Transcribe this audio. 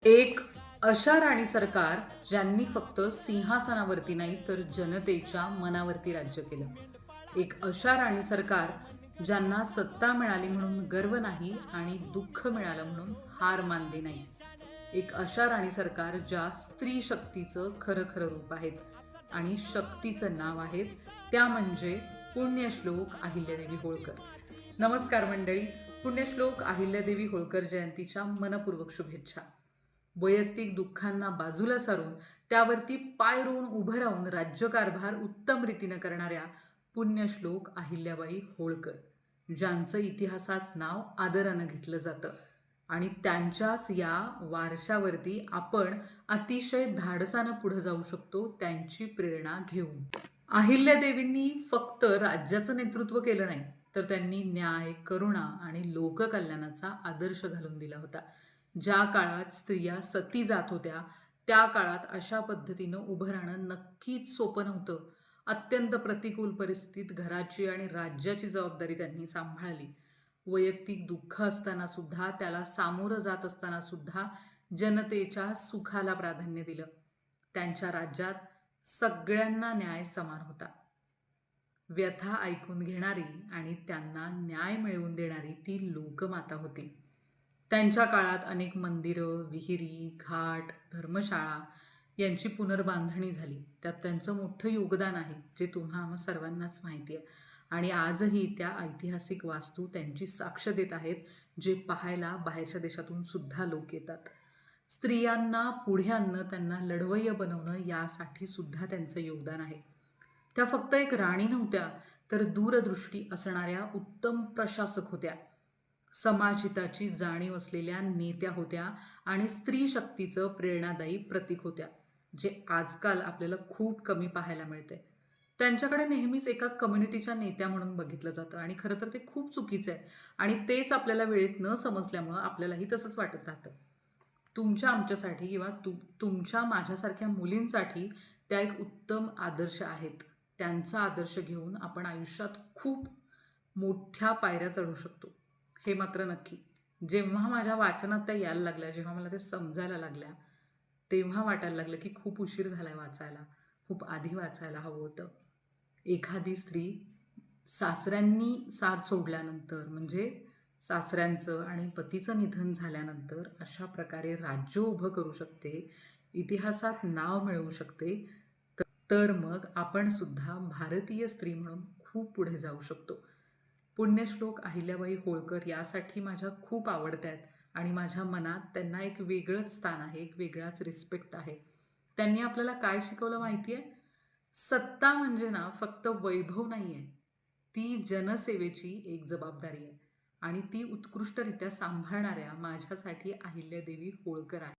एक अशा राणी सरकार ज्यांनी फक्त सिंहासनावरती नाही तर जनतेच्या मनावरती राज्य केलं. एक अशा राणी सरकार ज्यांना सत्ता मिळाली म्हणून गर्व नाही आणि दुःख मिळालं म्हणून हार मानली नाही. एक अशा राणी सरकार ज्या स्त्री शक्तीचं खरं खरं रूप आहेत आणि शक्तीचं नाव आहेत, त्या म्हणजे पुण्यश्लोक अहिल्यादेवी होळकर. नमस्कार मंडळी, पुण्यश्लोक अहिल्यादेवी होळकर जयंतीच्या मनपूर्वक शुभेच्छा. वैयक्तिक दुःखांना बाजूला सारून त्यावरती पाय रोवून उभं राहून राज्यकारभार उत्तम रीतीनं करणाऱ्या पुण्यश्लोक अहिल्याबाई होळकर, ज्यांचं इतिहासात नाव आदरानं घेतलं जातं आणि त्यांच्याच या वारशावरती आपण अतिशय धाडसानं पुढे जाऊ शकतो, त्यांची प्रेरणा घेऊन. अहिल्यादेवींनी फक्त राज्याचं नेतृत्व केलं नाही, तर त्यांनी न्याय, करुणा आणि लोककल्याणाचा आदर्श घालून दिला होता. ज्या काळात स्त्रिया सती जात होत्या, त्या काळात अशा पद्धतीनं उभं राहणं नक्कीच सोपं नव्हतं. अत्यंत प्रतिकूल परिस्थितीत घराची आणि राज्याची जबाबदारी त्यांनी सांभाळली. वैयक्तिक दुःख असताना सुद्धा, त्याला सामोरं जात असताना सुद्धा जनतेच्या सुखाला प्राधान्य दिलं. त्यांच्या राज्यात सगळ्यांना न्याय समान होता. व्यथा ऐकून घेणारी आणि त्यांना न्याय मिळवून देणारी ती लोकमाता होती. त्यांच्या काळात अनेक मंदिरं, विहिरी, घाट, धर्मशाळा यांची पुनर्बांधणी झाली. त्यात त्यांचं मोठं योगदान आहे, जे तुम्हा सर्वांनाच माहिती आहे. आणि आजही त्या ऐतिहासिक वास्तू त्यांची साक्ष देत आहेत, जे पाहायला बाहेरच्या देशातून सुद्धा लोक येतात. स्त्रियांना पुढे आणणं, त्यांना लढवय्य बनवणं यासाठी सुद्धा त्यांचं योगदान आहे. त्या फक्त एक राणी नव्हत्या, तर दूरदृष्टी असणाऱ्या उत्तम प्रशासक होत्या. समाजहिताची जाणीव असलेल्या नेत्या होत्या आणि स्त्री शक्तीचं प्रेरणादायी प्रतीक होत्या, जे आजकाल आपल्याला खूप कमी पाहायला मिळते. त्यांच्याकडे नेहमीच एका कम्युनिटीच्या नेत्या म्हणून बघितलं जातं आणि खरं तर ते खूप चुकीचं आहे आणि तेच आपल्याला वेळेत न समजल्यामुळं आपल्यालाही तसंच वाटत राहतं. तुमच्या आमच्यासाठी किंवा तुमच्या माझ्यासारख्या मुलींसाठी त्या एक उत्तम आदर्श आहेत. त्यांचा आदर्श घेऊन आपण आयुष्यात खूप मोठ्या पायऱ्या चढू शकतो, हे मात्र नक्की. जेव्हा माझ्या वाचनात त्या यायला लागल्या, जेव्हा मला ते समजायला लागल्या, तेव्हा वाटायला लागलं की खूप उशीर झाला आहे वाचायला, खूप आधी वाचायला हवं होतं. एखादी स्त्री सासऱ्यांनी साथ सोडल्यानंतर, म्हणजे सासऱ्यांचं आणि पतीचं निधन झाल्यानंतर अशा प्रकारे राज्य उभं करू शकते, इतिहासात नाव मिळवू शकते, तर मग आपण सुद्धा भारतीय स्त्री म्हणून खूप पुढे जाऊ शकतो. पुण्यश्लोक अहिल्याबाई होळकर यासाठी माझ्या खूप आवडत्या आहेत आणि माझ्या मनात त्यांना एक वेगळंच स्थान आहे, एक वेगळाच रिस्पेक्ट आहे. त्यांनी आपल्याला काय शिकवलं माहिती आहे? सत्ता म्हणजे ना फक्त वैभव नाही आहे, ती जनसेवेची एक जबाबदारी आहे आणि ती उत्कृष्टरित्या सांभाळणाऱ्या माझ्यासाठी अहिल्यादेवी होळकर आहे.